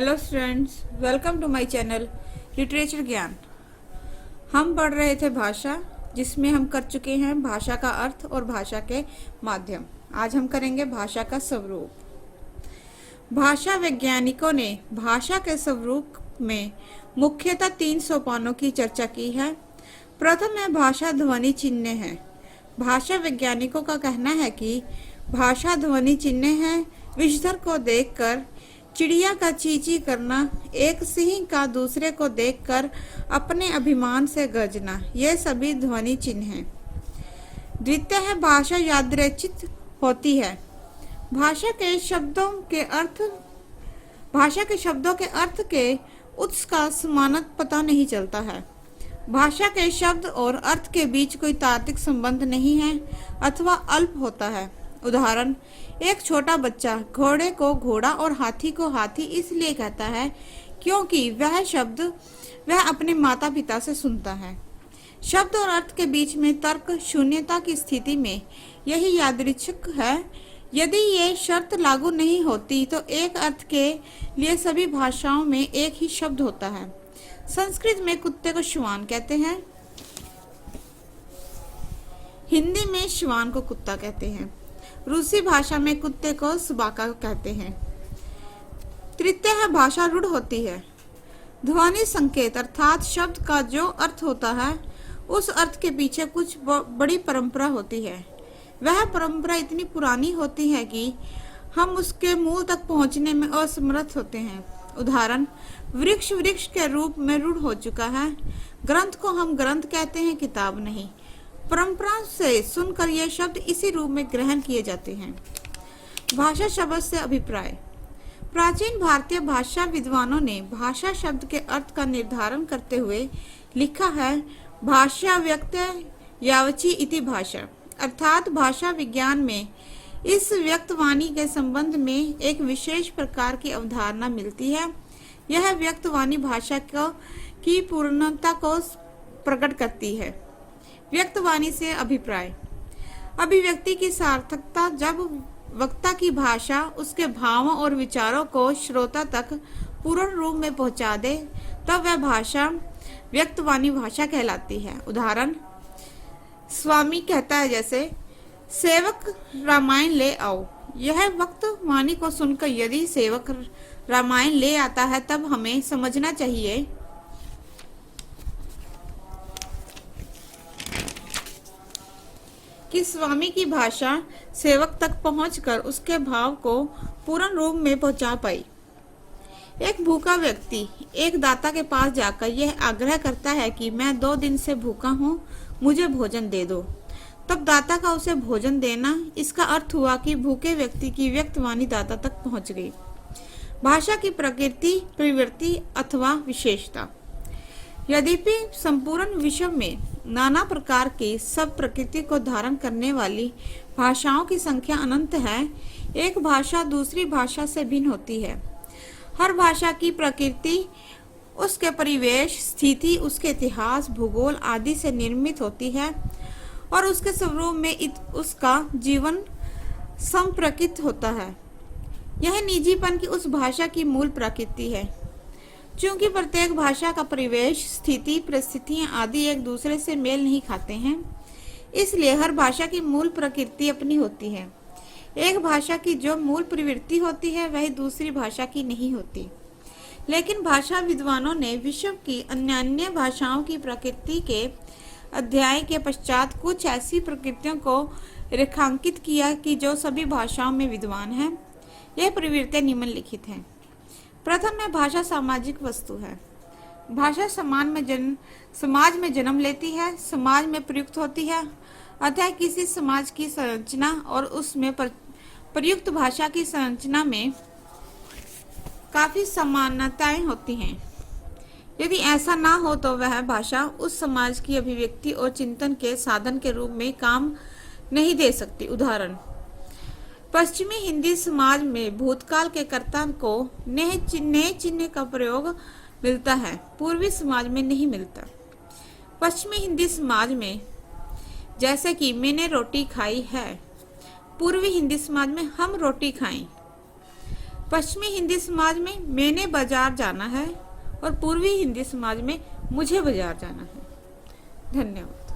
Hello students, welcome to my channel literature ज्ञान। हम पढ़ रहे थे भाषा, जिसमें हम कर चुके हैं भाषा का अर्थ और भाषा के माध्यम। आज हम करेंगे भाषा का स्वरूप। भाषा वैज्ञानिकों ने भाषा के स्वरूप में मुख्यतः 3 सोपानों की चर्चा की है। प्रथम है भाषा ध्वनि चिन्ह है। भाषा वैज्ञानिकों का कहना है कि भाषा ध्वनि चिन्ह है। विषधर को देखकर चिड़िया का चींची करना, एक सिंह का दूसरे को देखकर अपने अभिमान से गरजना, ये सभी ध्वनि चिन्ह हैं। द्वितीय है भाषा यादृच्छिक होती है। भाषा के शब्दों के अर्थ के उत्स का समानत पता नहीं चलता है। भाषा के शब्द और अर्थ के बीच कोई तार्किक संबंध नहीं है अथवा अल्प होता है। उदाहरण, एक छोटा बच्चा घोड़े को घोड़ा और हाथी को हाथी इसलिए कहता है क्योंकि वह शब्द वह अपने माता पिता से सुनता है। शब्द और अर्थ के बीच में तर्क शून्यता की स्थिति में यही यादृच्छिक है। यदि ये शर्त लागू नहीं होती तो एक अर्थ के लिए सभी भाषाओं में एक ही शब्द होता है। संस्कृत में कुत्ते को श्वान कहते हैं, हिंदी में श्वान को कुत्ता कहते हैं, रूसी भाषा में कुत्ते को सुबाका कहते हैं। तृतीय है भाषा रूढ़ होती है। ध्वनि संकेत अर्थात शब्द का जो अर्थ होता है उस अर्थ के पीछे कुछ बड़ी परंपरा होती है। वह परंपरा इतनी पुरानी होती है कि हम उसके मूल तक पहुंचने में असमर्थ होते हैं। उदाहरण, वृक्ष वृक्ष के रूप में रूढ़ हो चुका है। ग्रंथ को हम ग्रंथ कहते हैं, किताब नहीं। परंपरा से सुनकर ये शब्द इसी रूप में ग्रहण किए जाते हैं। भाषा शब्द से अभिप्राय। प्राचीन भारतीय भाषा विद्वानों ने भाषा शब्द के अर्थ का निर्धारण करते हुए लिखा है, भाषा व्यक्त यावची इति भाषा, अर्थात भाषा विज्ञान में इस व्यक्तवाणी के संबंध में एक विशेष प्रकार की अवधारणा मिलती है। यह व्यक्तवाणी भाषा की पूर्णता को प्रकट करती है। व्यक्तवाणी से अभिप्राय। अभिव्यक्ति की सार्थकता जब वक्ता की भाषा उसके भावों और विचारों को श्रोता तक पूर्ण रूप में पहुंचा दे तब वह भाषा व्यक्तवाणी भाषा कहलाती है। उदाहरण, स्वामी कहता है जैसे, सेवक रामायण ले आओ। यह वक्तवाणी को सुनकर यदि सेवक रामायण ले आता है तब हमें समझना चाहिए कि स्वामी की भाषा सेवक तक पहुंचकर उसके भाव को पूर्ण रूप में पहुंचा पाई। एक भूखा व्यक्ति एक दाता के पास जाकर यह आग्रह करता है कि मैं 2 दिन से भूखा हूँ, मुझे भोजन दे दो। तब दाता का उसे भोजन देना, इसका अर्थ हुआ कि भूखे व्यक्ति की व्यक्तवाणी दाता तक पहुंच गई। भाषा की प्रकृति, प्रवृत्ति अथवा विशेषता। यद्यपि संपूर्ण विश्व में नाना प्रकार की सब प्रकृति को धारण करने वाली भाषाओं की संख्या अनंत है, एक भाषा दूसरी भाषा से भिन्न होती है। हर भाषा की प्रकृति उसके परिवेश, स्थिति, उसके इतिहास, भूगोल आदि से निर्मित होती है और उसके स्वरूप में उसका जीवन संप्रकृत होता है। यह निजीपन की उस भाषा की मूल प्रकृति है। चूंकि प्रत्येक भाषा का परिवेश, स्थिति, परिस्थितियां आदि एक दूसरे से मेल नहीं खाते हैं, इसलिए हर भाषा की मूल प्रकृति अपनी होती है। एक भाषा की जो मूल प्रवृत्ति होती है वह दूसरी भाषा की नहीं होती। लेकिन भाषा विद्वानों ने विश्व की अन्य भाषाओं की प्रकृति के अध्याय के पश्चात कुछ ऐसी प्रकृतियों को रेखांकित किया कि जो सभी भाषाओं में विद्वान है। यह प्रवृत्तियां निम्नलिखित हैं। प्रथम में भाषा सामाजिक वस्तु है। भाषा समाज में जन्म लेती है, समाज में प्रयुक्त होती है। अतः किसी समाज की संरचना और उसमें प्रयुक्त भाषा की संरचना में काफी समानताएं होती हैं। यदि ऐसा ना हो तो वह भाषा उस समाज की अभिव्यक्ति और चिंतन के साधन के रूप में काम नहीं दे सकती। उदाहरण, पश्चिमी हिंदी समाज में भूतकाल के कर्ता को नए चिन्ह का प्रयोग मिलता है, पूर्वी समाज में नहीं मिलता। पश्चिमी हिंदी समाज में जैसे कि मैंने रोटी खाई है, पूर्वी हिंदी समाज में हम रोटी खाएं। पश्चिमी हिंदी समाज में मैंने बाजार जाना है और पूर्वी हिंदी समाज में मुझे बाजार जाना है। धन्यवाद।